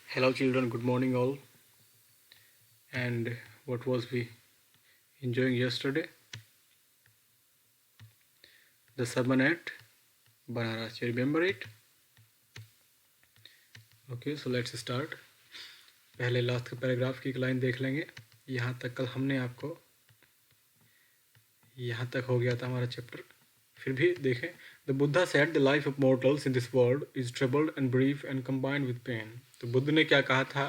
Hello, children. Good morning, all. And what was we enjoying yesterday? The sermon at Banaras. You remember it? Okay, so let's start. पहले last के paragraph की एक line देख लेंगे. यहाँ तक कल हमने आपको यहाँ तक हो गया था हमारा चैप्टर. फिर भी देखें. The Buddha said the life of mortals in this world is troubled and brief and combined with pain. तो बुद्ध ने क्या कहा था?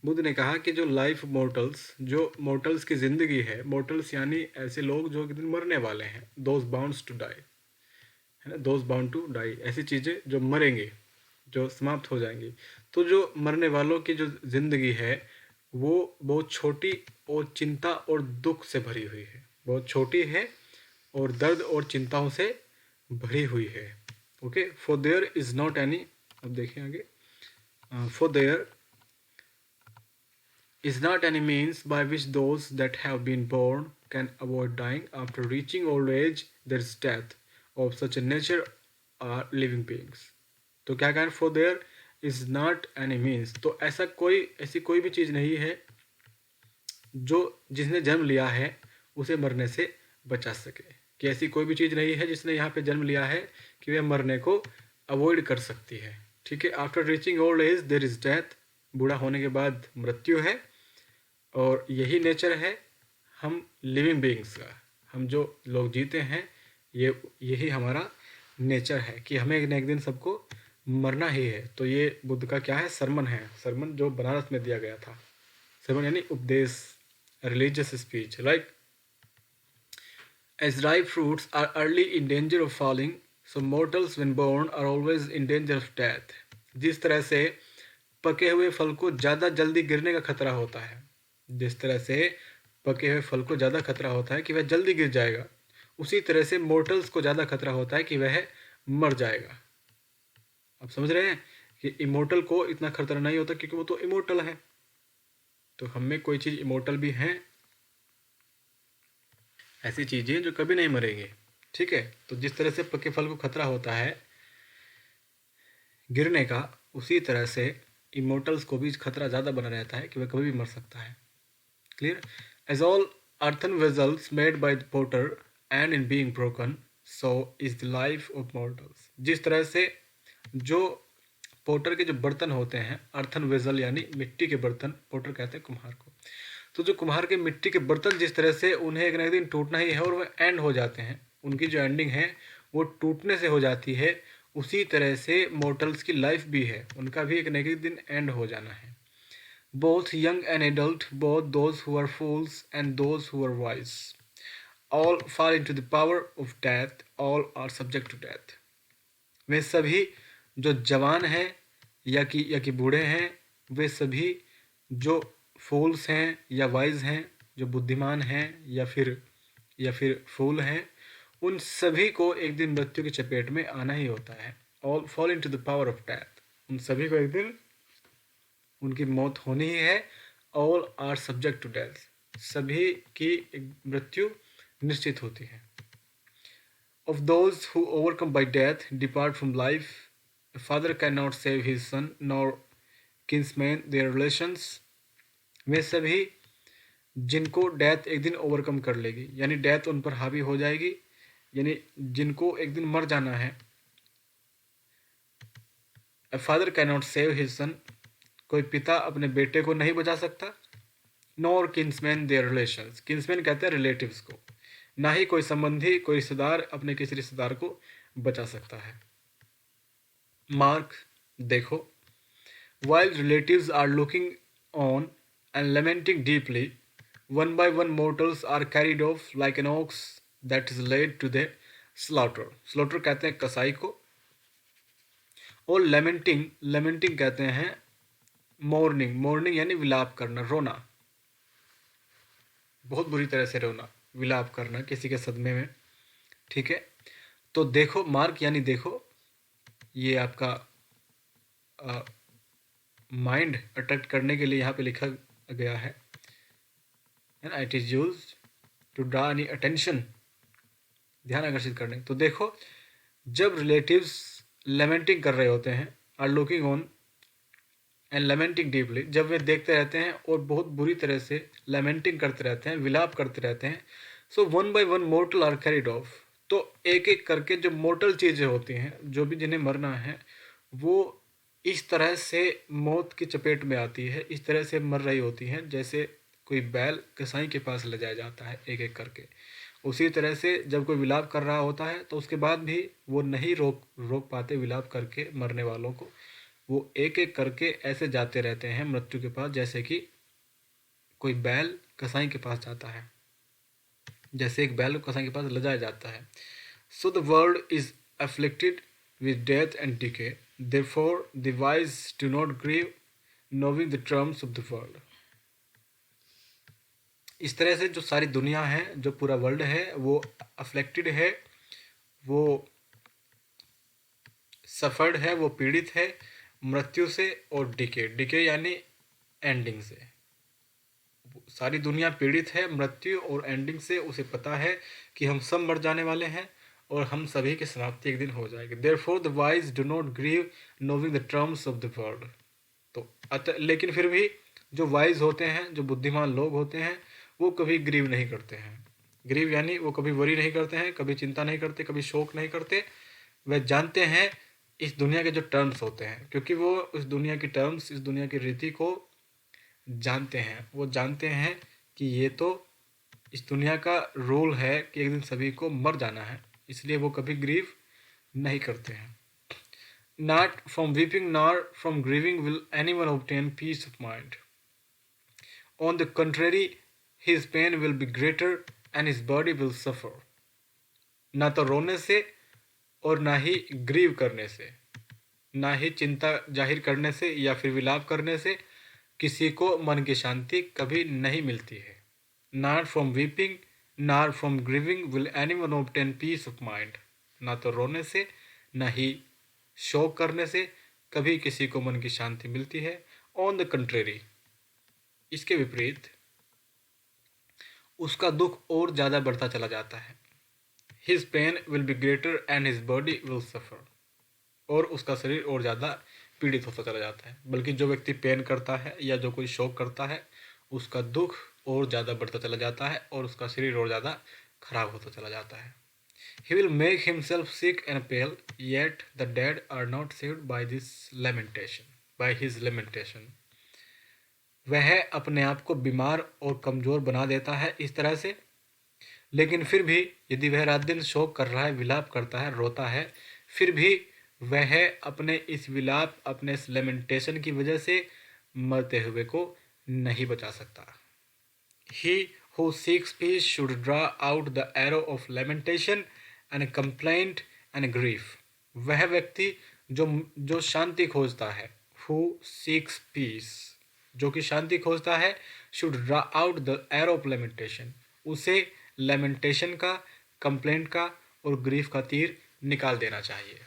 बुद्ध ने कहा कि जो लाइफ मोर्टल्स, जो मोर्टल्स की ज़िंदगी है, मोर्टल्स यानी ऐसे लोग जो एक दिन मरने वाले हैं, दोज बाउंड्स टू डाई, है ना, दोज बाउंड टू डाई, ऐसी चीज़ें जो मरेंगे, जो समाप्त हो जाएंगी. तो जो मरने वालों की जो ज़िंदगी है वो बहुत छोटी और चिंता और दुख से भरी हुई है, बहुत छोटी है और दर्द और चिंताओं से भरी हुई है. Okay, for their is not any, अब देखें आगे, for their is not any means by which those that have been born can avoid dying. After reaching old age, there is death. Of such a nature are living beings. तो क्या कहें? For there is not any means. तो ऐसी कोई भी चीज़ नहीं है जो जिसने जन्म लिया है उसे मरने से बचा सके. कि ऐसी कोई भी चीज़ नहीं है जिसने यहाँ पे जन्म लिया है कि वह मरने को अवॉइड कर सकती है. ठीक है. After reaching old age there is death. बूढ़ा होने के बाद मृत्यु है. और यही नेचर है हम लिविंग बीइंग्स का. हम जो लोग जीते हैं यही हमारा नेचर है कि हमें एक न एक दिन सबको मरना ही है. तो ये बुद्ध का क्या है? सरमन है. सरमन जो बनारस में दिया गया था. सरमन यानी उपदेश, religious speech. Like as ripe fruits are early in danger of falling, so mortals when born are always in danger of death. जिस तरह से पके हुए फल को ज़्यादा जल्दी गिरने का खतरा होता है, जिस तरह से पके हुए फल को ज़्यादा खतरा होता है कि वह जल्दी गिर जाएगा, उसी तरह से मोर्टल्स को ज़्यादा खतरा होता है कि वह मर जाएगा. आप समझ रहे हैं कि इमोर्टल को इतना खतरा नहीं होता क्योंकि वो तो इमोर्टल है. तो हम में कोई चीज़ इमोर्टल भी हैं, ऐसी चीज़ें जो कभी नहीं मरेंगे. ठीक है. तो जिस तरह से पके फल को खतरा होता है गिरने का, उसी तरह से इमोर्टल्स को भी खतरा ज़्यादा बना रहता है कि वह कभी भी मर सकता है. Clear? As all earthen vessels made by the potter and in being broken, so is the life of mortals. जिस तरह से जो पोटर के जो बर्तन होते हैं, अर्थन वेजल यानी मिट्टी के बर्तन, पोटर कहते हैं कुम्हार को. तो जो कुम्हार के मिट्टी के बर्तन जिस तरह से उन्हें एक न एक दिन टूटना ही है और वह एंड हो जाते हैं, उनकी जो एंडिंग है वो टूटने से हो जाती है, उसी तरह से मोर्टल्स की लाइफ भी है, उनका भी एक न एक दिन एंड हो जाना है. Both young and adult, both those who are fools and those who are wise, all fall into the power of death, all are subject to death. वे सभी जो जवान हैं या कि बूढ़े हैं, वे सभी जो फूल्स हैं या वाइज हैं, जो बुद्धिमान हैं या फिर फूल हैं, उन सभी को एक दिन मृत्यु की चपेट में आना ही होता है. All fall into the power of death. उन सभी को एक दिन उनकी मौत होनी ही है. All are subject to death. सभी की मृत्यु निश्चित होती है. Of those who overcome by death depart from life. A father cannot save his son, nor kinsmen their relations. वे सभी जिनको डेथ एक दिन ओवरकम कर लेगी, यानी डेथ उन पर हावी हो जाएगी, यानी जिनको एक दिन मर जाना है. A father cannot save his son. कोई पिता अपने बेटे को नहीं बचा सकता. Nor kinsman their relations. Kinsman कहते हैं रिलेटिव्स को. ना ही कोई संबंधी, कोई रिश्तेदार अपने किसी रिश्तेदार को बचा सकता है. मार्क देखो. While relatives are looking on and lamenting deeply, one by one mortals are carried off like an ox that is led to the slaughter. Slaughter कहते हैं कसाई को. और लेमेंटिंग कहते हैं मोर्निंग यानी विलाप करना, रोना, बहुत बुरी तरह से रोना, विलाप करना किसी के सदमे में. ठीक है. तो देखो, मार्क यानी देखो, ये आपका माइंड अट्रैक्ट करने के लिए यहाँ पे लिखा गया है. It is use to draw any attention, ध्यान आकर्षित करने. तो देखो, जब रिलेटिव्स लेमेंटिंग कर रहे होते हैं, are looking on, and lamenting deeply, जब वे देखते रहते हैं और बहुत बुरी तरह से लेमेंटिंग करते रहते हैं, विलाप करते रहते हैं, so one by one mortal are carried off, तो एक एक करके जो मोर्टल चीज़ें होती हैं, जो भी जिन्हें मरना है, वो इस तरह से मौत की चपेट में आती है, इस तरह से मर रही होती हैं जैसे कोई बैल कसाई के पास ले जाया जाता है एक एक करके। उसी तरह से जब कोई विलाप कर रहा होता है तो उसके बाद भी वो नहीं रोक रोक पाते विलाप करके मरने वालों को, वो एक एक करके ऐसे जाते रहते हैं मृत्यु के पास, जैसे कि कोई बैल कसाई के पास जाता है, जैसे एक बैल को कसाई के पास ले जाया जाता है। So the world is afflicted with death and decay, therefore the wise do not grieve knowing the terms of the world. इस तरह से जो सारी दुनिया है, जो पूरा वर्ल्ड है, वो अफ्लेक्टेड है, वो सफर्ड है, वो पीड़ित है मृत्यु से और डिके, डिके यानी एंडिंग से। सारी दुनिया पीड़ित है मृत्यु और एंडिंग से। उसे पता है कि हम सब मर जाने वाले हैं और हम सभी की समाप्ति एक दिन हो जाएगी। Therefore the wise do not grieve knowing the terms of the world. तो लेकिन फिर भी जो वाइज होते हैं, जो बुद्धिमान लोग होते हैं, वो कभी ग्रीव नहीं करते हैं। ग्रीव यानी वो कभी वरी नहीं करते हैं, कभी चिंता नहीं करते, कभी शोक नहीं करते। वह जानते हैं इस दुनिया के जो टर्म्स होते हैं, क्योंकि वो इस दुनिया की टर्म्स, इस दुनिया की रीति को जानते हैं। वो जानते हैं कि ये तो इस दुनिया का रूल है कि एक दिन सभी को मर जाना है, इसलिए वो कभी ग्रीव नहीं करते हैं। Not from weeping nor from grieving will anyone obtain peace of mind. On the contrary, his pain will be greater and his body will suffer. ना तो रोने से और ना ही ग्रीव करने से, ना ही चिंता जाहिर करने से या फिर विलाप करने से किसी को मन की शांति कभी नहीं मिलती है। Not from weeping nor from grieving will anyone obtain peace of mind. ना तो रोने से ना ही शोक करने से कभी किसी को मन की शांति मिलती है। ऑन द कंट्रेरी, इसके विपरीत उसका दुख और ज़्यादा बढ़ता चला जाता है। His pain will be greater and his body will suffer, और उसका शरीर और ज़्यादा पीड़ित होता चला जाता है। बल्कि जो व्यक्ति पेन करता है या जो कोई शोक करता है, उसका दुख और ज़्यादा बढ़ता चला जाता है और उसका शरीर और ज़्यादा खराब होता चला जाता है। He will make himself sick and pale, yet the dead are not saved by this lamentation, by his lamentation. वह अपने आप को बीमार और कमज़ोर बना देता है इस तरह से, लेकिन फिर भी यदि वह रात दिन शोक कर रहा है, विलाप करता है, रोता है, फिर भी वह अपने इस विलाप, अपने इस लेमेंटेशन की वजह से मरते हुए को नहीं बचा सकता। He who seeks peace should draw out the arrow of lamentation and complaint and grief. वह व्यक्ति जो शांति खोजता है, who seeks peace, जो कि शांति खोजता है, should draw out the arrow of lamentation. उसे lamentation का, complaint का और grief का तीर निकाल देना चाहिए।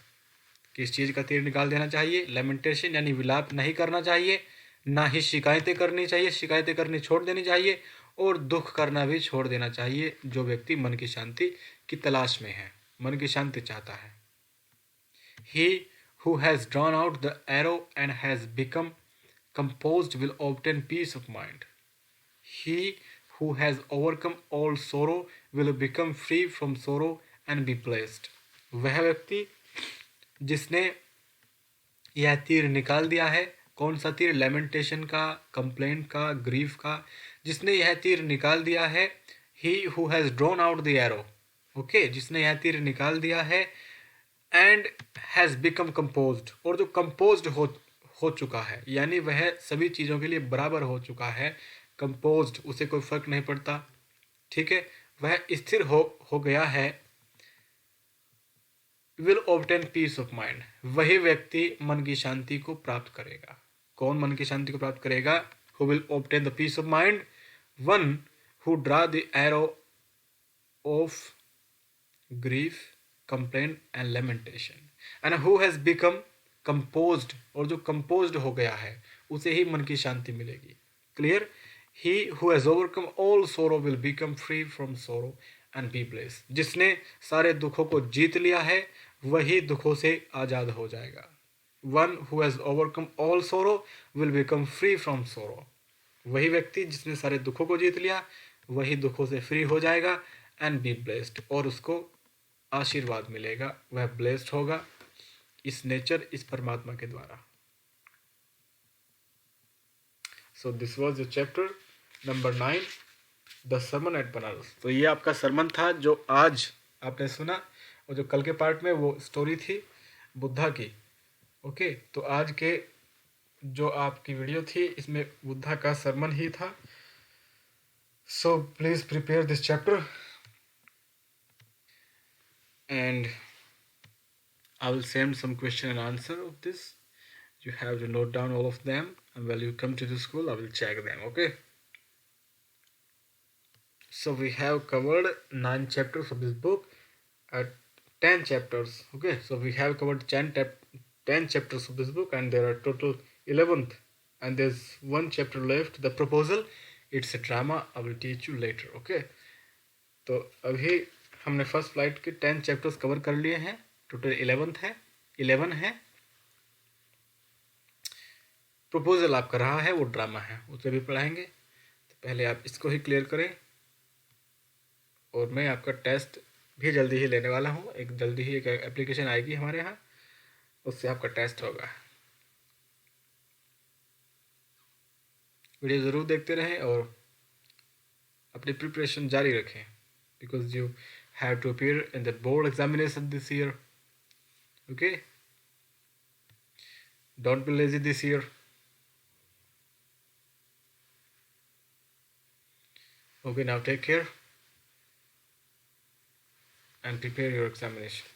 किस चीज़ का तीर निकाल देना चाहिए? lamentation यानी विलाप नहीं करना चाहिए, ना ही शिकायतें करनी चाहिए, शिकायतें करनी छोड़ देनी चाहिए, और दुख करना भी छोड़ देना चाहिए। जो व्यक्ति मन की शांति की तलाश में है, मन की शांति चाहता है। He who has drawn out the arrow and has become composed will obtain peace of mind. He who has overcome all sorrow will become free from sorrow and be blessed. वह व्यक्ति जिसने यह तीर निकाल दिया है, कौन सा तीर? लेमेंटेशन का, कंप्लेंट का, ग्रीफ का, जिसने यह तीर निकाल दिया है। He who has drawn out the arrow, okay, जिसने यह तीर निकाल दिया है, एंड हैज़ बिकम कंपोज्ड, और जो कंपोज्ड हो चुका है, यानी वह सभी चीज़ों के लिए बराबर हो चुका है। कंपोज्ड, उसे कोई फर्क नहीं पड़ता, ठीक है, वह स्थिर हो गया है। Will obtain peace of mind, वही व्यक्ति मन की शांति को प्राप्त करेगा। कौन मन की शांति को प्राप्त करेगा? Who will obtain the peace of mind? One who draw the arrow of grief, complaint and lamentation, and who has become composed, और जो कंपोज्ड हो गया है उसे ही मन की शांति मिलेगी। Clear? He who has overcome all sorrow will become free from sorrow and be blessed, जिसने सारे दुखों को जीत लिया है वही दुखों से आज़ाद हो जाएगा। One who has overcome all sorrow will become free from sorrow. वही व्यक्ति जिसने सारे दुखों को जीत लिया वही दुखों से फ्री हो जाएगा। एंड बी ब्लेस्ड, और उसको आशीर्वाद मिलेगा, वह ब्लेस्ड होगा इस नेचर, इस परमात्मा के द्वारा। So this was the chapter number 9, the sermon at Benares. तो ये आपका सरमन था जो आज आपने सुना, और जो कल के पार्ट में वो स्टोरी थी बुद्धा की। ओके, तो आज के जो आपकी वीडियो थी इसमें बुद्धा का सरमन ही था। So please prepare this chapter and I will send some question and answer of this. You have to note down all of them, and when you come to the school I will check them. Okay, so we have covered 9 chapters of this book at 10 chapters. Okay, so we have covered 10 chapters of this book, and there are total 11th, and there's one chapter left, the proposal. It's a drama, I will teach you later. Okay, तो अभी हमने first flight के 10 chapters cover कर लिए हैं, total 11 है। Proposal आपका रहा है वो ड्रामा है, उसे भी पढ़ाएंगे। तो पहले आप इसको ही क्लियर करें, और मैं आपका टेस्ट भी जल्दी ही लेने वाला हूँ। जल्दी ही एक एप्लीकेशन आएगी हमारे यहाँ, उससे आपका टेस्ट होगा। वीडियो ज़रूर देखते रहें और अपनी प्रिपरेशन जारी रखें, because you have to appear in the board examination this year. Okay, don't be lazy this year. Okay, now take care and prepare your examination.